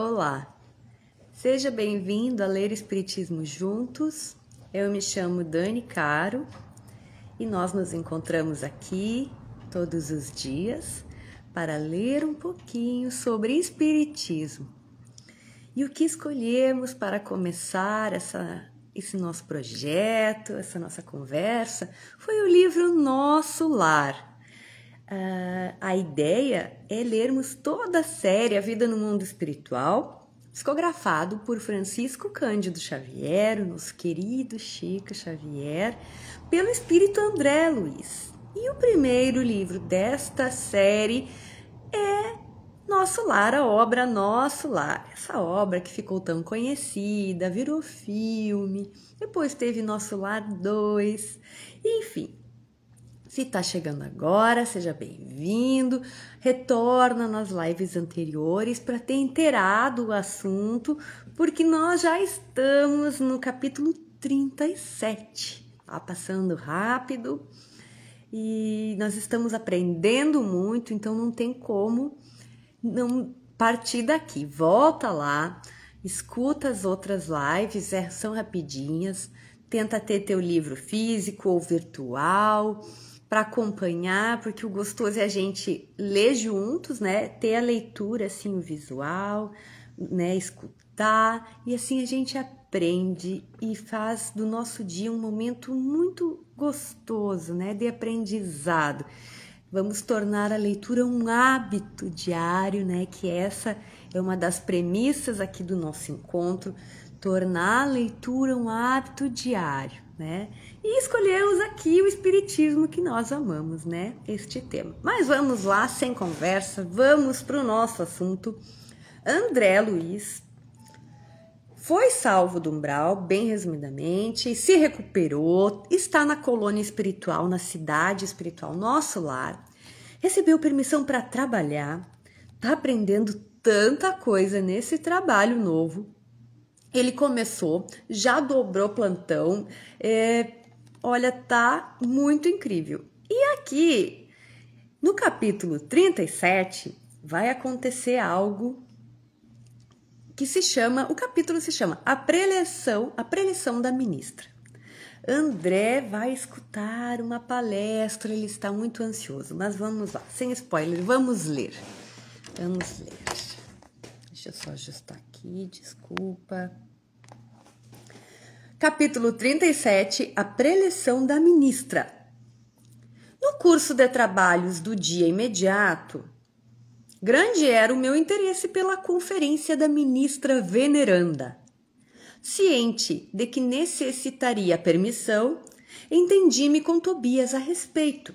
Olá, seja bem-vindo a Ler Espiritismo Juntos. Eu me chamo Dani Caro e nós nos encontramos aqui todos os dias para ler um pouquinho sobre Espiritismo. E o que escolhemos para começar esse nosso projeto, essa nossa conversa, foi o livro Nosso Lar. A ideia é lermos toda a série A Vida no Mundo Espiritual, psicografado por Francisco Cândido Xavier, o nosso querido Chico Xavier, pelo espírito André Luiz. E o primeiro livro desta série é Nosso Lar, a obra Nosso Lar. Essa obra que ficou tão conhecida, virou filme, depois teve Nosso Lar 2, enfim. Se está chegando agora, seja bem-vindo, retorna nas lives anteriores para ter inteirado o assunto, porque nós já estamos no capítulo 37, tá passando rápido e nós estamos aprendendo muito, então não tem como não partir daqui. Volta lá, escuta as outras lives, são rapidinhas, tenta ter teu livro físico ou virtual, para acompanhar, porque o gostoso é a gente ler juntos, né? Ter a leitura, assim, o visual, né? Escutar, e assim a gente aprende e faz do nosso dia um momento muito gostoso, né? De aprendizado. Vamos tornar a leitura um hábito diário, né? Que essa é uma das premissas aqui do nosso encontro, tornar a leitura um hábito diário, né? E escolhemos aqui o Espiritismo que nós amamos, né? Este tema. Mas vamos lá, sem conversa, vamos para o nosso assunto. André Luiz foi salvo do umbral, bem resumidamente, se recuperou, está na colônia espiritual, na cidade espiritual Nosso Lar, recebeu permissão para trabalhar, está aprendendo tanta coisa nesse trabalho novo. Ele começou, já dobrou plantão, olha, tá muito incrível. E aqui, no capítulo 37, vai acontecer algo que o capítulo se chama a preleção da ministra. André vai escutar uma palestra, ele está muito ansioso, mas vamos lá, sem spoiler, vamos ler. Vamos ler. Deixa eu só ajustar aqui, desculpa. Capítulo 37, a preleção da ministra. No curso de trabalhos do dia imediato, grande era o meu interesse pela conferência da ministra veneranda. Ciente de que necessitaria permissão, entendi-me com Tobias a respeito.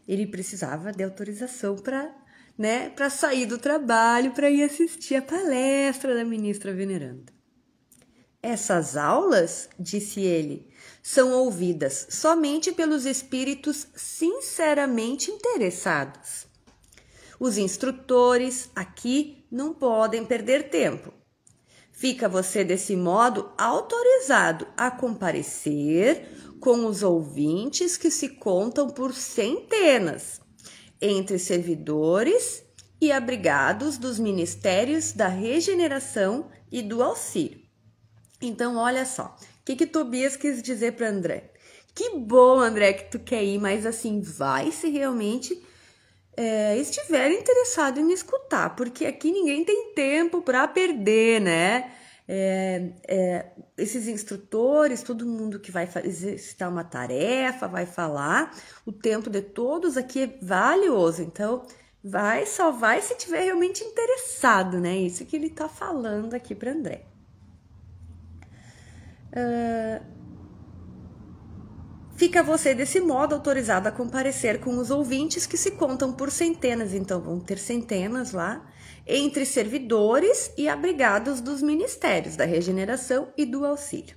Ele precisava de autorização para sair do trabalho, para ir assistir a palestra da ministra veneranda. Essas aulas, disse ele, são ouvidas somente pelos espíritos sinceramente interessados. Os instrutores aqui não podem perder tempo. Fica você, desse modo, autorizado a comparecer com os ouvintes que se contam por centenas, entre servidores e abrigados dos ministérios da regeneração e do auxílio. Então, olha só, o que Tobias quis dizer para André? Que bom, André, que tu quer ir, mas assim, vai se realmente estiver interessado em escutar, porque aqui ninguém tem tempo para perder, né? Esses instrutores, todo mundo que vai exercitar uma tarefa, vai falar, o tempo de todos aqui é valioso, então só vai se tiver realmente interessado, né? Isso que ele tá falando aqui para André. Fica você, desse modo, autorizado a comparecer com os ouvintes que se contam por centenas, então vão ter centenas lá, entre servidores e abrigados dos ministérios da regeneração e do auxílio.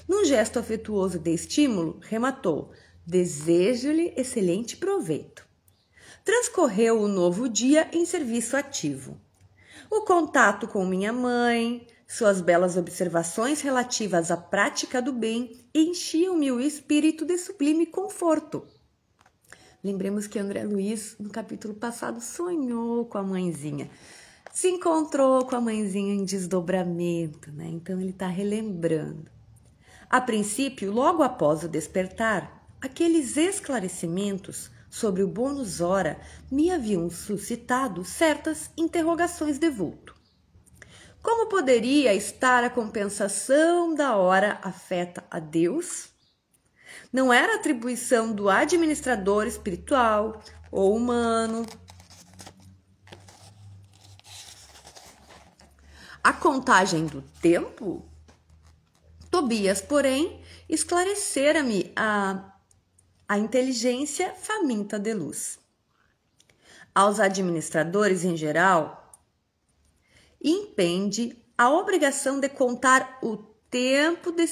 Num gesto afetuoso de estímulo, rematou: desejo-lhe excelente proveito. Transcorreu o novo dia em serviço ativo. O contato com minha mãe, suas belas observações relativas à prática do bem enchiam-me o espírito de sublime conforto. Lembremos que André Luiz, no capítulo passado, sonhou com a mãezinha. se encontrou com a mãezinha em desdobramento, né? Então ele está relembrando. A princípio, logo após o despertar, aqueles esclarecimentos sobre o bônus hora me haviam suscitado certas interrogações de vulto. Como poderia estar a compensação da hora afeta a Deus? Não era atribuição do administrador espiritual ou humano. A contagem do tempo? Tobias, porém, esclarecera-me a inteligência faminta de luz. Aos administradores em geral, impende a obrigação de contar o tempo de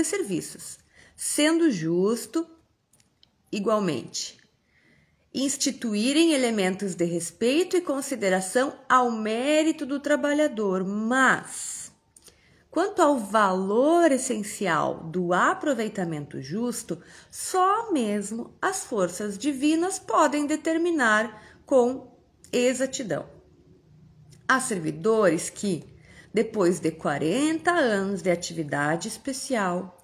serviços, sendo justo, igualmente, instituírem elementos de respeito e consideração ao mérito do trabalhador, mas, quanto ao valor essencial do aproveitamento justo, só mesmo as forças divinas podem determinar com exatidão. Há servidores que, depois de 40 anos de atividade especial,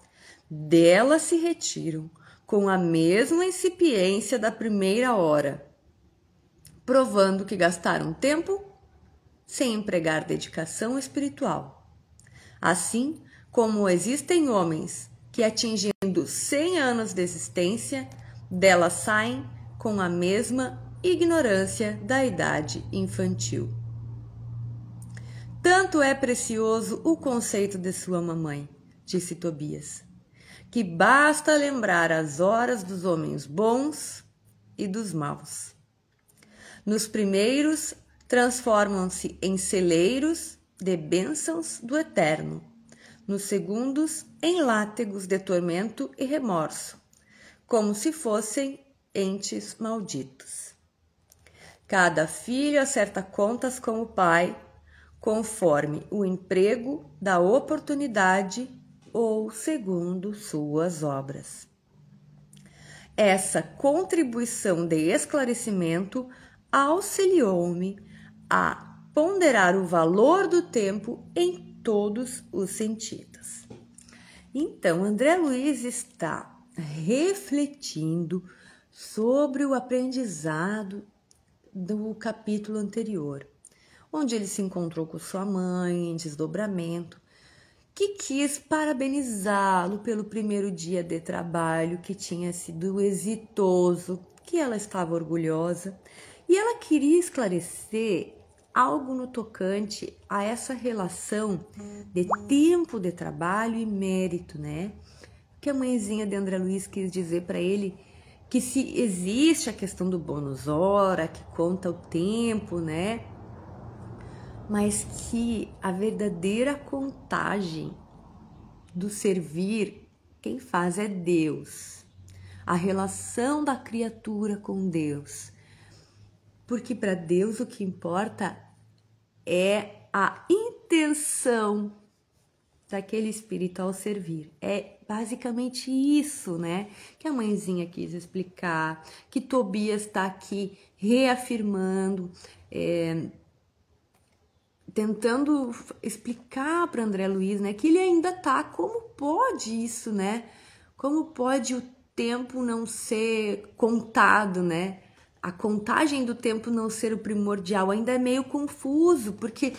dela se retiram com a mesma incipiência da primeira hora, provando que gastaram tempo sem empregar dedicação espiritual. Assim como existem homens que, atingindo 100 anos de existência, dela saem com a mesma ignorância da idade infantil. Tanto é precioso o conceito de sua mamãe, disse Tobias, que basta lembrar as horas dos homens bons e dos maus. Nos primeiros, transformam-se em celeiros de bênçãos do eterno. Nos segundos, em látegos de tormento e remorso, como se fossem entes malditos. Cada filho acerta contas com o pai, conforme o emprego da oportunidade ou segundo suas obras. Essa contribuição de esclarecimento auxiliou-me a ponderar o valor do tempo em todos os sentidos. Então, André Luiz está refletindo sobre o aprendizado do capítulo anterior, onde ele se encontrou com sua mãe em desdobramento, que quis parabenizá-lo pelo primeiro dia de trabalho, que tinha sido exitoso, que ela estava orgulhosa, e ela queria esclarecer algo no tocante a essa relação de tempo de trabalho e mérito, né? Que a mãezinha de André Luiz quis dizer para ele que se existe a questão do bônus hora, que conta o tempo, né? Mas que a verdadeira contagem do servir, quem faz é Deus. A relação da criatura com Deus. Porque para Deus o que importa é a intenção daquele espírito ao servir. É basicamente isso, né? Que a mãezinha quis explicar, que Tobias está aqui reafirmando, tentando explicar para André Luiz, né? Que ele ainda tá, como pode isso, né? Como pode o tempo não ser contado, né? A contagem do tempo não ser o primordial, ainda é meio confuso, porque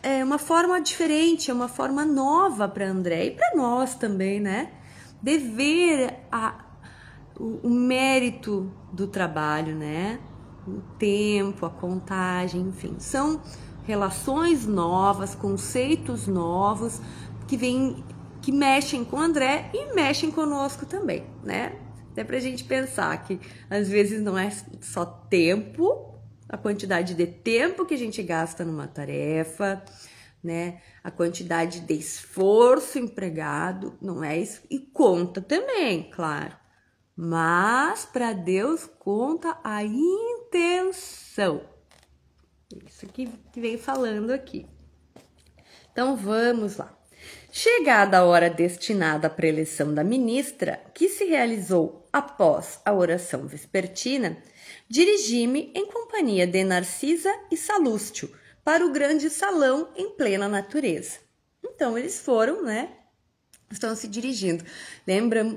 é uma forma diferente, é uma forma nova para André e para nós também, né? De ver o mérito do trabalho, né? O tempo, a contagem, enfim, são relações novas, conceitos novos que mexem com André e mexem conosco também, né? Até pra gente pensar que às vezes não é só tempo, a quantidade de tempo que a gente gasta numa tarefa, né? A quantidade de esforço empregado, não é isso? E conta também, claro. Mas para Deus conta a intenção. Isso que vem falando aqui. Então vamos lá. Chegada a hora destinada à preleção da ministra, que se realizou após a oração vespertina, dirigi-me em companhia de Narcisa e Salústio para o grande salão em plena natureza. Então, eles foram, né? Estão se dirigindo.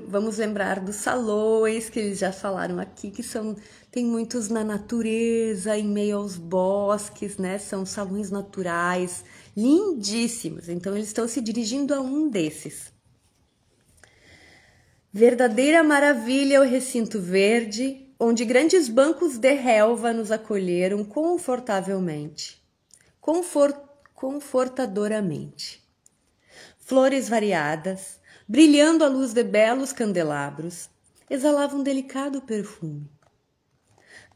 Vamos lembrar dos salões que eles já falaram aqui, que tem muitos na natureza, em meio aos bosques, né? São salões naturais, lindíssimos. Então, eles estão se dirigindo a um desses. Verdadeira maravilha é o recinto verde, onde grandes bancos de relva nos acolheram confortavelmente, confortadoramente. Flores variadas, brilhando à luz de belos candelabros, exalavam um delicado perfume.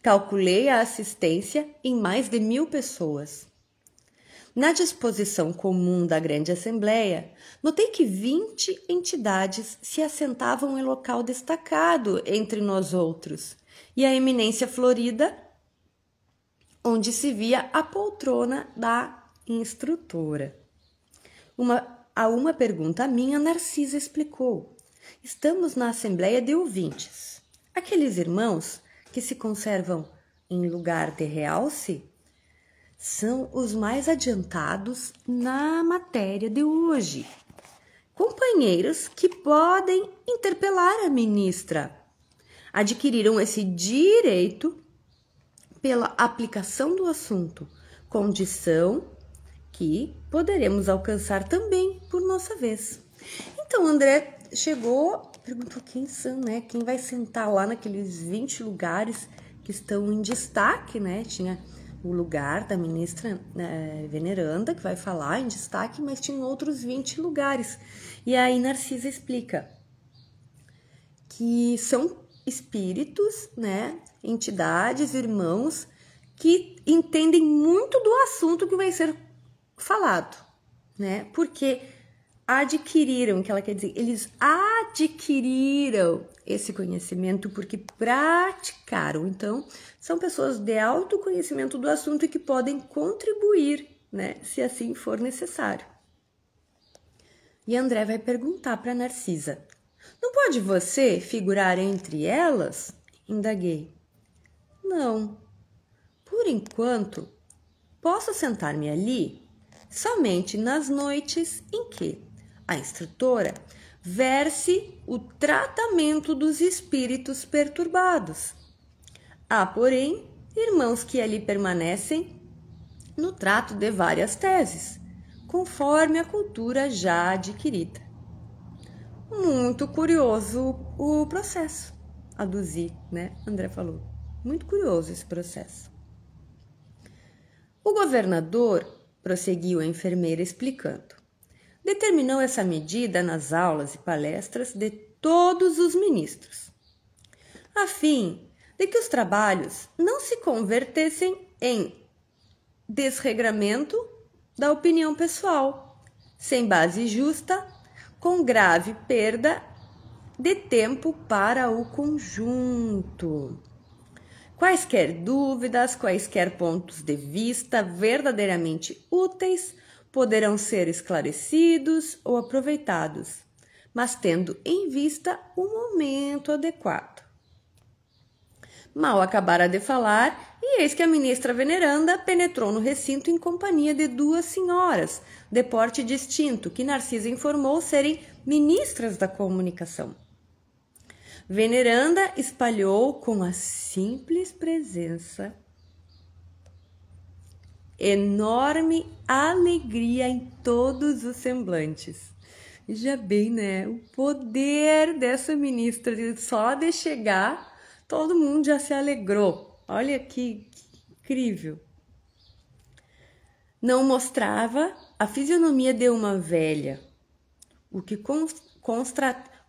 Calculei a assistência em mais de 1000 pessoas. Na disposição comum da grande assembleia, notei que 20 entidades se assentavam em local destacado entre nós outros, e a eminência florida, onde se via a poltrona da instrutora. A uma pergunta minha, Narcisa explicou. Estamos na assembleia de ouvintes. Aqueles irmãos que se conservam em lugar de realce são os mais adiantados na matéria de hoje. Companheiros que podem interpelar a ministra. Adquiriram esse direito pela aplicação do assunto, condição que poderemos alcançar também por nossa vez. Então, André chegou, perguntou quem são, né? Quem vai sentar lá naqueles 20 lugares que estão em destaque, né? Tinha o lugar da ministra veneranda, que vai falar em destaque, mas tinha outros 20 lugares. E aí Narcisa explica que são espíritos, né? Entidades, irmãos, que entendem muito do assunto que vai ser falado, né? Porque adquiriram, que ela quer dizer, eles adquiriram esse conhecimento porque praticaram. Então, são pessoas de autoconhecimento do assunto e que podem contribuir, né? Se assim for necessário. E André vai perguntar para Narcisa: não pode você figurar entre elas? Indaguei. Não. Por enquanto, posso sentar-me ali somente nas noites em que a instrutora verse o tratamento dos espíritos perturbados. Há, porém, irmãos que ali permanecem no trato de várias teses, conforme a cultura já adquirida. Muito curioso o processo, aduzi, né? André falou. Muito curioso esse processo. O governador, prosseguiu a enfermeira explicando, determinou essa medida nas aulas e palestras de todos os ministros, a fim de que os trabalhos não se convertessem em desregramento da opinião pessoal, sem base justa, com grave perda de tempo para o conjunto. Quaisquer dúvidas, quaisquer pontos de vista verdadeiramente úteis poderão ser esclarecidos ou aproveitados, mas tendo em vista o momento adequado. Mal acabara de falar, e eis que a ministra veneranda penetrou no recinto em companhia de 2 senhoras, de porte distinto, que Narcisa informou serem ministras da comunicação. Veneranda espalhou com a simples presença enorme alegria em todos os semblantes. Já bem, né? O poder dessa ministra, só de chegar, todo mundo já se alegrou. Olha que incrível. Não mostrava a fisionomia de uma velha, o que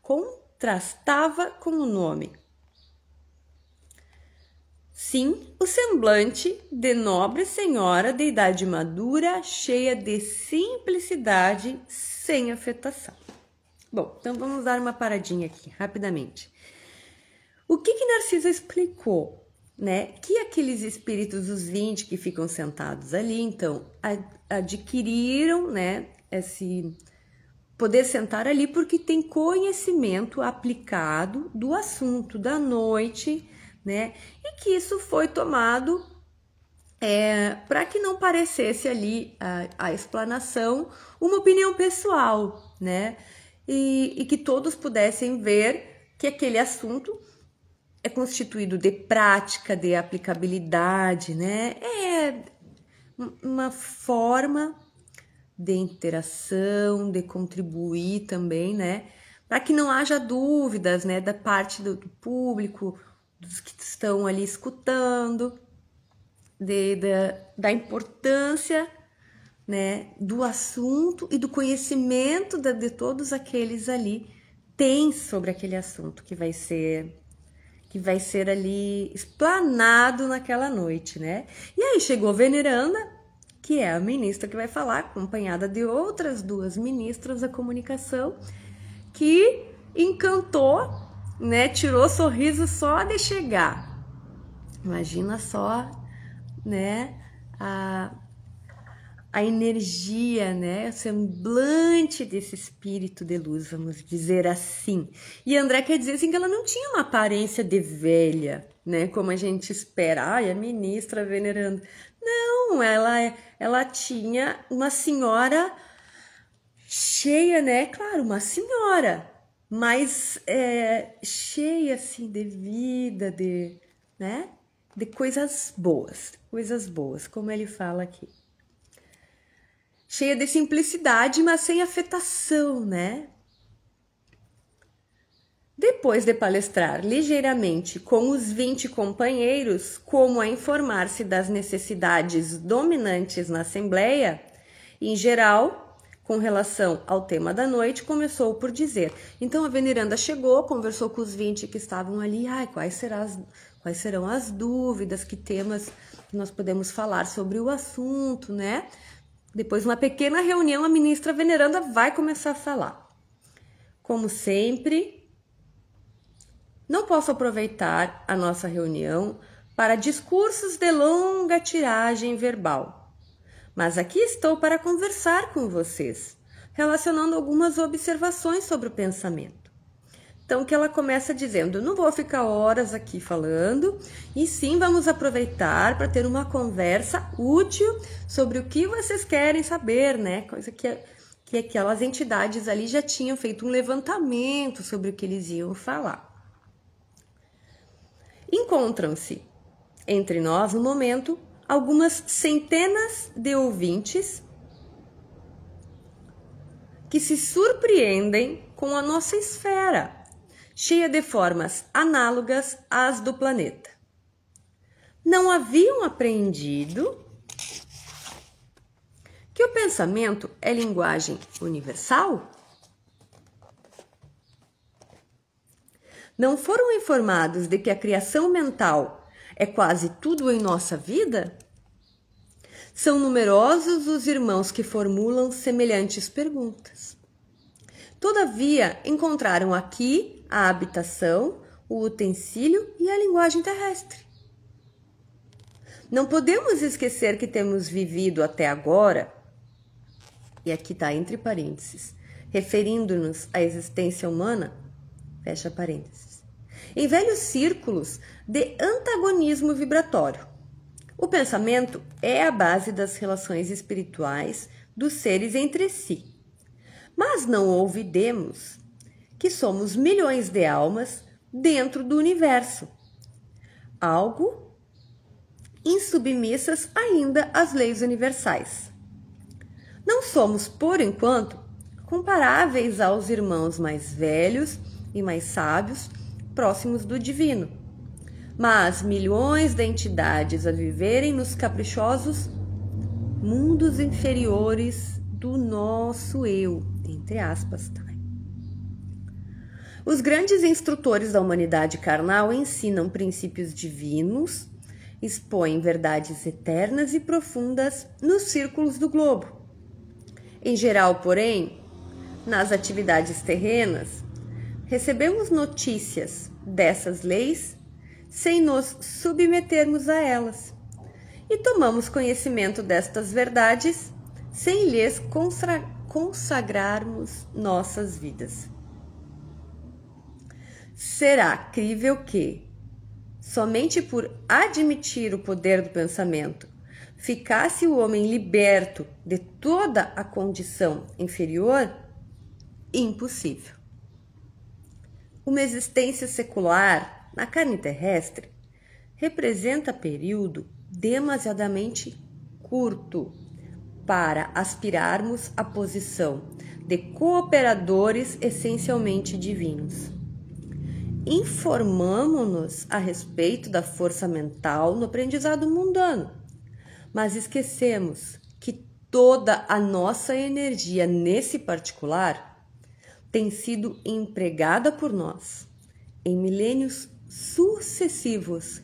contrastava com o nome. Sim, o semblante de nobre senhora de idade madura, cheia de simplicidade, sem afetação. Bom, então vamos dar uma paradinha aqui, rapidamente. O que Narcisa explicou, né? Que aqueles espíritos, os 20 que ficam sentados ali, então, adquiriram, né, poder sentar ali porque tem conhecimento aplicado do assunto da noite, né? E que isso foi tomado para que não parecesse ali a explanação uma opinião pessoal, né? E que todos pudessem ver que aquele assunto é constituído de prática, de aplicabilidade, né? É uma forma de interação, de contribuir também, né? Para que não haja dúvidas, né? Da parte do público, dos que estão ali escutando, da importância, né? Do assunto e do conhecimento de todos aqueles ali têm sobre aquele assunto que vai ser ali explanado naquela noite, né? E aí chegou Veneranda, que é a ministra que vai falar, acompanhada de outras 2 ministras da comunicação, que encantou, né? Tirou sorriso só de chegar. Imagina só, né? A energia, né? O semblante desse espírito de luz, vamos dizer assim. E André quer dizer assim que ela não tinha uma aparência de velha, né? Como a gente espera. Ai, a ministra venerando. Não, ela tinha uma senhora cheia, né? Claro, uma senhora, mas cheia assim de vida, né? De coisas boas, como ele fala aqui. Cheia de simplicidade, mas sem afetação, né? Depois de palestrar ligeiramente com os 20 companheiros como a informar-se das necessidades dominantes na Assembleia, em geral, com relação ao tema da noite, começou por dizer: então a veneranda chegou, conversou com os 20 que estavam ali, quais serão as dúvidas, que temas que nós podemos falar sobre o assunto, né? Depois de uma pequena reunião, a ministra veneranda vai começar a falar. Como sempre, não posso aproveitar a nossa reunião para discursos de longa tiragem verbal, mas aqui estou para conversar com vocês, relacionando algumas observações sobre o pensamento. Então, que ela começa dizendo: não vou ficar horas aqui falando, e sim vamos aproveitar para ter uma conversa útil sobre o que vocês querem saber, né? Coisa que aquelas entidades ali já tinham feito um levantamento sobre o que eles iam falar. Encontram-se entre nós, no momento, algumas centenas de ouvintes que se surpreendem com a nossa esfera, cheia de formas análogas às do planeta. Não haviam apreendido que o pensamento é linguagem universal? Não foram informados de que a criação mental é quase tudo em nossa vida? São numerosos os irmãos que formulam semelhantes perguntas. Todavia, encontraram aqui a habitação, o utensílio e a linguagem terrestre. Não podemos esquecer que temos vivido até agora, e aqui está entre parênteses, referindo-nos à existência humana, fecha parênteses, em velhos círculos de antagonismo vibratório. O pensamento é a base das relações espirituais dos seres entre si. Mas não olvidemos que somos milhões de almas dentro do universo, algo insubmissas ainda às leis universais. Não somos, por enquanto, comparáveis aos irmãos mais velhos e mais sábios, próximos do divino, mas milhões de entidades a viverem nos caprichosos mundos inferiores do nosso eu, entre aspas também. Os grandes instrutores da humanidade carnal ensinam princípios divinos, expõem verdades eternas e profundas nos círculos do globo. Em geral, porém, nas atividades terrenas, recebemos notícias dessas leis sem nos submetermos a elas e tomamos conhecimento destas verdades sem lhes consagrarmos nossas vidas. Será crível que, somente por admitir o poder do pensamento, ficasse o homem liberto de toda a condição inferior? Impossível. Uma existência secular na carne terrestre representa período demasiadamente curto para aspirarmos à posição de cooperadores essencialmente divinos. Informamo-nos a respeito da força mental no aprendizado mundano, mas esquecemos que toda a nossa energia nesse particular tem sido empregada por nós em milênios sucessivos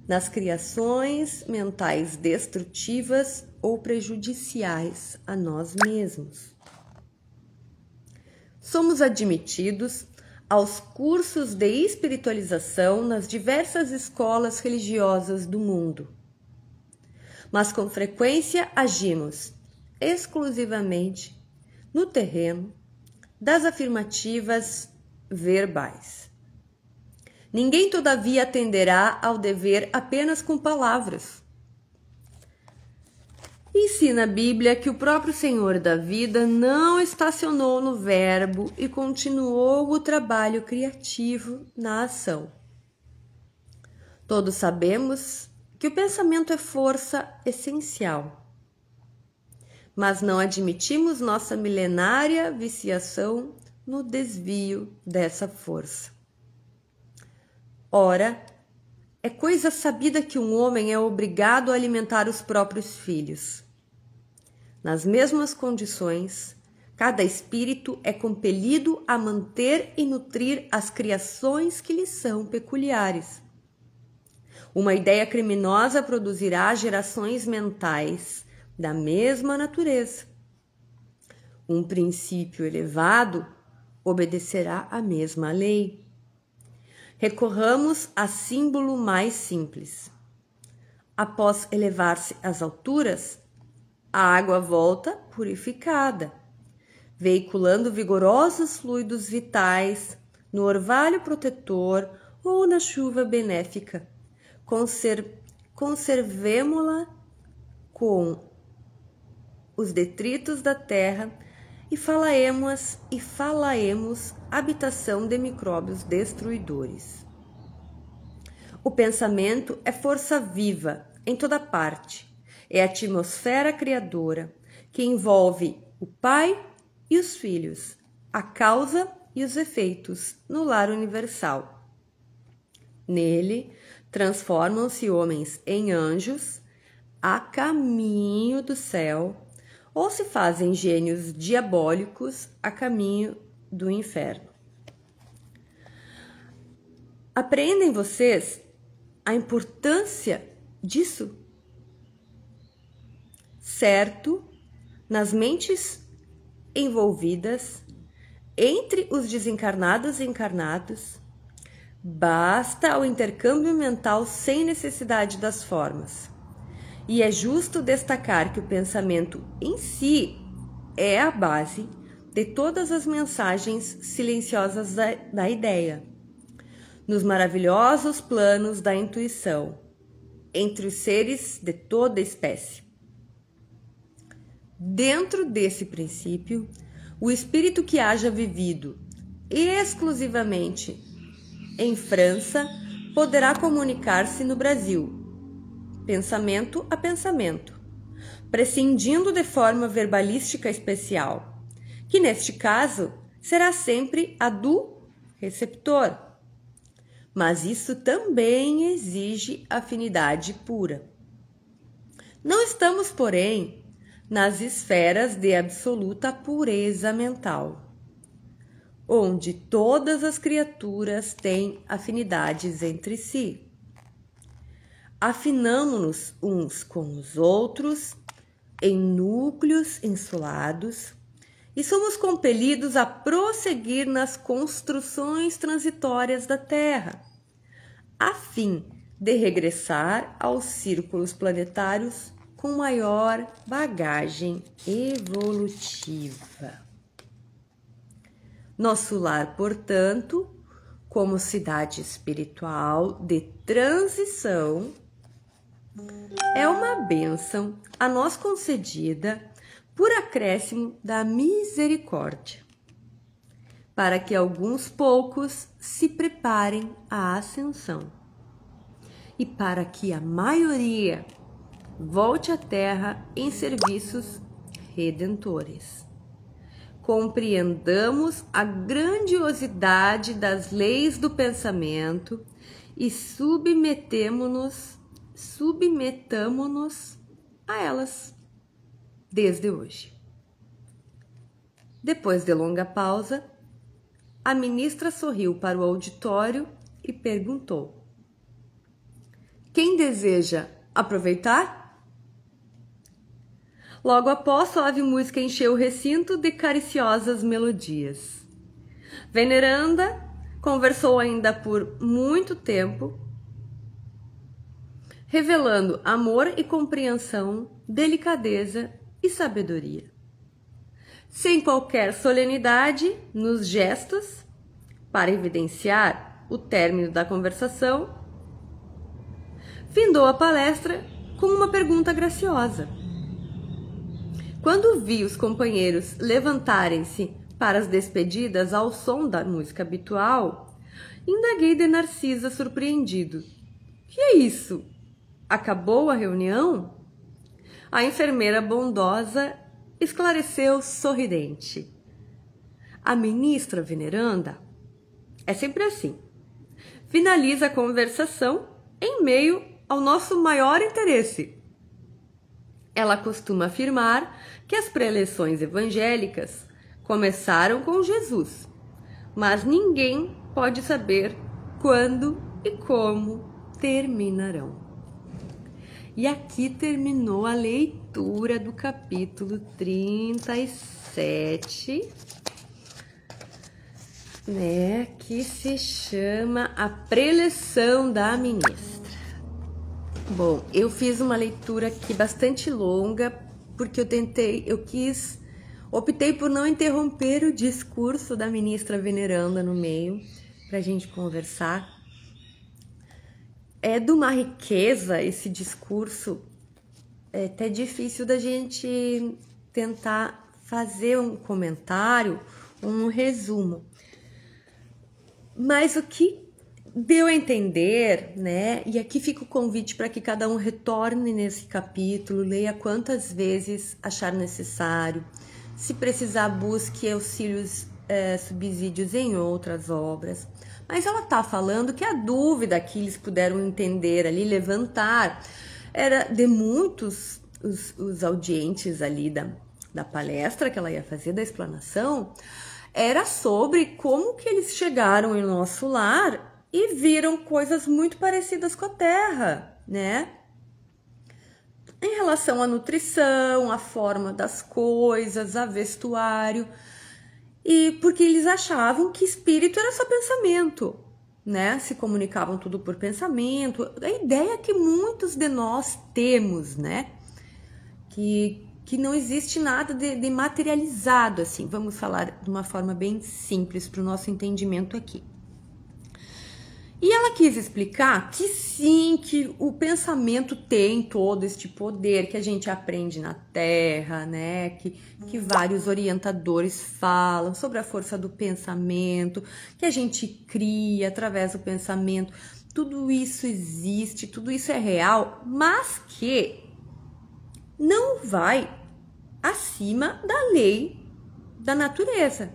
nas criações mentais destrutivas ou prejudiciais a nós mesmos. Somos admitidos aos cursos de espiritualização nas diversas escolas religiosas do mundo, mas com frequência agimos exclusivamente no terreno das afirmativas verbais. Ninguém, todavia, atenderá ao dever apenas com palavras. Ensina a Bíblia que o próprio Senhor da vida não estacionou no verbo e continuou o trabalho criativo na ação. Todos sabemos que o pensamento é força essencial, mas não admitimos nossa milenária viciação no desvio dessa força. Ora, é coisa sabida que um homem é obrigado a alimentar os próprios filhos. Nas mesmas condições, cada espírito é compelido a manter e nutrir as criações que lhe são peculiares. Uma ideia criminosa produzirá gerações mentais da mesma natureza. Um princípio elevado obedecerá à mesma lei. Recorramos a símbolo mais simples. Após elevar-se às alturas, a água volta purificada, veiculando vigorosos fluidos vitais no orvalho protetor ou na chuva benéfica. Conservemo-la com os detritos da terra e falaemos habitação de micróbios destruidores. O pensamento é força viva em toda parte. É a atmosfera criadora que envolve o pai e os filhos, a causa e os efeitos no lar universal. Nele, transformam-se homens em anjos a caminho do céu, ou se fazem gênios diabólicos a caminho do inferno. Apreendem vocês a importância disso? Certo, nas mentes envolvidas, entre os desencarnados e encarnados, basta o intercâmbio mental sem necessidade das formas. E é justo destacar que o pensamento em si é a base de todas as mensagens silenciosas da ideia, nos maravilhosos planos da intuição, entre os seres de toda espécie. Dentro desse princípio, o espírito que haja vivido exclusivamente em França poderá comunicar-se no Brasil, pensamento a pensamento, prescindindo de forma verbalística especial, que neste caso será sempre a do receptor. Mas isso também exige afinidade pura. Não estamos, porém, nas esferas de absoluta pureza mental, onde todas as criaturas têm afinidades entre si. Afinamo-nos uns com os outros em núcleos insulados e somos compelidos a prosseguir nas construções transitórias da Terra, a fim de regressar aos círculos planetários com maior bagagem evolutiva. Nosso lar, portanto, como cidade espiritual de transição, é uma bênção a nós concedida por acréscimo da misericórdia, para que alguns poucos se preparem à ascensão e para que a maioria volte à Terra em serviços redentores. Compreendamos a grandiosidade das leis do pensamento e submetamo-nos a elas desde hoje. Depois de longa pausa, a ministra sorriu para o auditório e perguntou: quem deseja aproveitar? Logo após, suave música encheu o recinto de cariciosas melodias. Veneranda conversou ainda por muito tempo, revelando amor e compreensão, delicadeza e sabedoria. Sem qualquer solenidade nos gestos, para evidenciar o término da conversação, findou a palestra com uma pergunta graciosa. Quando vi os companheiros levantarem-se para as despedidas ao som da música habitual, indaguei de Narcisa surpreendido. Que é isso? Acabou a reunião? A enfermeira bondosa esclareceu sorridente. A ministra veneranda é sempre assim. Finaliza a conversação em meio ao nosso maior interesse. Ela costuma afirmar que as preleções evangélicas começaram com Jesus, mas ninguém pode saber quando e como terminarão. E aqui terminou a leitura do capítulo 37, que se chama A Preleção da Ministra. Bom, eu fiz uma leitura aqui bastante longa, porque optei por não interromper o discurso da ministra veneranda no meio, para a gente conversar. É de uma riqueza esse discurso, é até difícil da gente tentar fazer um comentário, um resumo. Mas o que deu a entender, e aqui fica o convite para que cada um retorne nesse capítulo, leia quantas vezes achar necessário, se precisar busque auxílios, subsídios em outras obras. Mas ela está falando que a dúvida que eles puderam entender ali, levantar, era de muitos os audientes ali da palestra que ela ia fazer, da explanação, era sobre como que eles chegaram em nosso lar e viram coisas muito parecidas com a Terra, Em relação à nutrição, à forma das coisas, a vestuário, e porque eles achavam que espírito era só pensamento, Se comunicavam tudo por pensamento. A ideia que muitos de nós temos, Que não existe nada de materializado, assim. Vamos falar de uma forma bem simples para o nosso entendimento aqui. E ela quis explicar que sim, que o pensamento tem todo este poder que a gente aprende na Terra, que vários orientadores falam sobre a força do pensamento, que a gente cria através do pensamento. Tudo isso existe, tudo isso é real, mas que não vai acima da lei da natureza,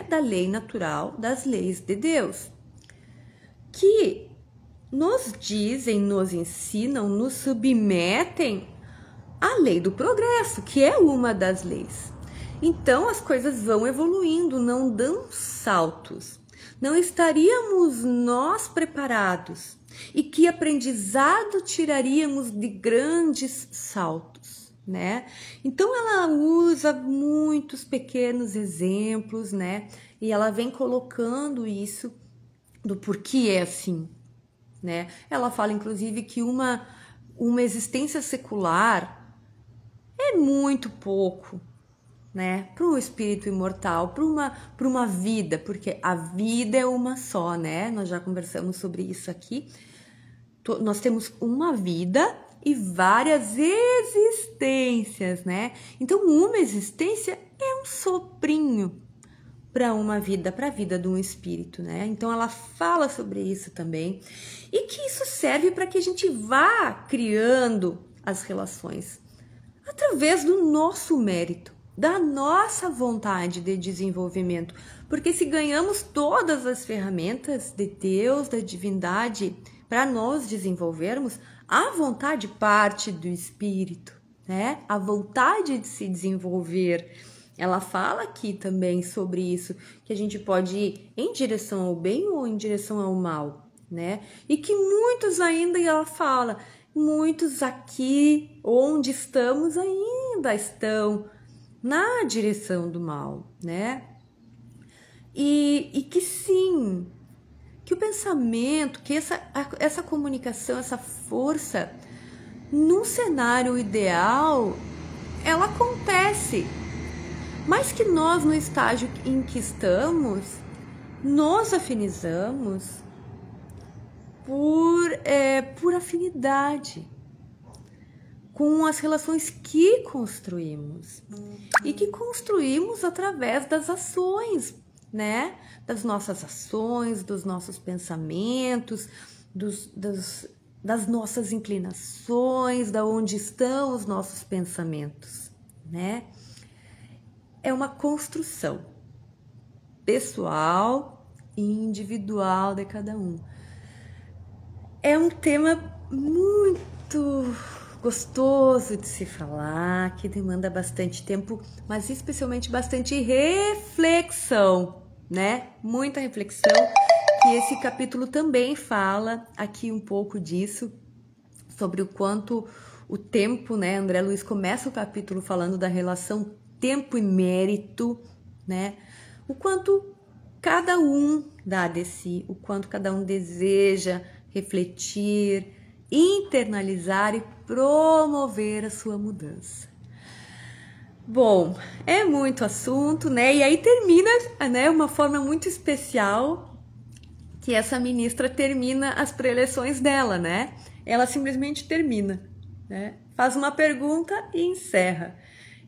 da lei natural, das leis de Deus, que nos dizem, nos ensinam, nos submetem à lei do progresso, que é uma das leis. Então as coisas vão evoluindo, não dão saltos. Não estaríamos nós preparados. E que aprendizado tiraríamos de grandes saltos, Então ela usa muitos pequenos exemplos, E ela vem colocando isso do porquê é assim, Ela fala, inclusive, que uma existência secular é muito pouco, né, para um espírito imortal, para uma vida, porque a vida é uma só, né? Nós já conversamos sobre isso aqui. Nós temos uma vida e várias existências, né? Então, uma existência é um soprinho para uma vida, para a vida de um espírito, né? Então, ela fala sobre isso também e que isso serve para que a gente vá criando as relações através do nosso mérito, da nossa vontade de desenvolvimento, porque se ganhamos todas as ferramentas de Deus, da divindade, para nós desenvolvermos, a vontade parte do espírito, né? A vontade de se desenvolver. Ela fala aqui também sobre isso, que a gente pode ir em direção ao bem ou em direção ao mal, né? E que muitos ainda, e ela fala, muitos aqui onde estamos ainda estão na direção do mal, né? E que sim, que o pensamento, que essa comunicação, essa força, num cenário ideal, ela acontece, mas que nós, no estágio em que estamos, nos afinizamos por afinidade com as relações que construímos e que construímos através das ações, né? Das nossas ações, dos nossos pensamentos, das nossas inclinações, da onde estão os nossos pensamentos, né? É uma construção pessoal e individual de cada um. É um tema muito gostoso de se falar, que demanda bastante tempo, mas especialmente bastante reflexão, né? Muita reflexão, que esse capítulo também fala aqui um pouco disso, sobre o quanto o tempo, né? André Luiz começa o capítulo falando da relação tempo e mérito, né? O quanto cada um dá de si, o quanto cada um deseja refletir, internalizar e promover a sua mudança. Bom, é muito assunto, né? E aí termina, né, uma forma muito especial que essa ministra termina as preleções dela, né? Ela simplesmente termina, né? Faz uma pergunta e encerra.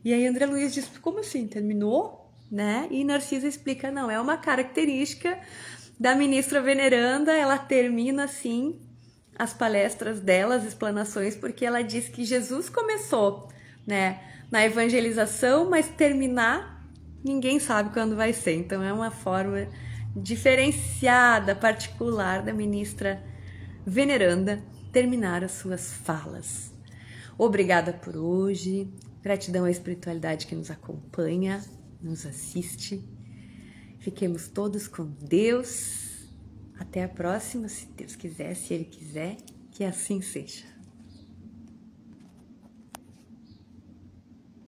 E aí André Luiz diz, como assim? Terminou? Né? E Narcisa explica, não, é uma característica da ministra veneranda, ela termina assim as palestras dela, as explanações, porque ela diz que Jesus começou, né, na evangelização, mas terminar, ninguém sabe quando vai ser. Então é uma forma diferenciada, particular da ministra veneranda terminar as suas falas. Obrigada por hoje, gratidão à espiritualidade que nos acompanha, nos assiste. Fiquemos todos com Deus. Até a próxima, se Deus quiser, se Ele quiser, que assim seja.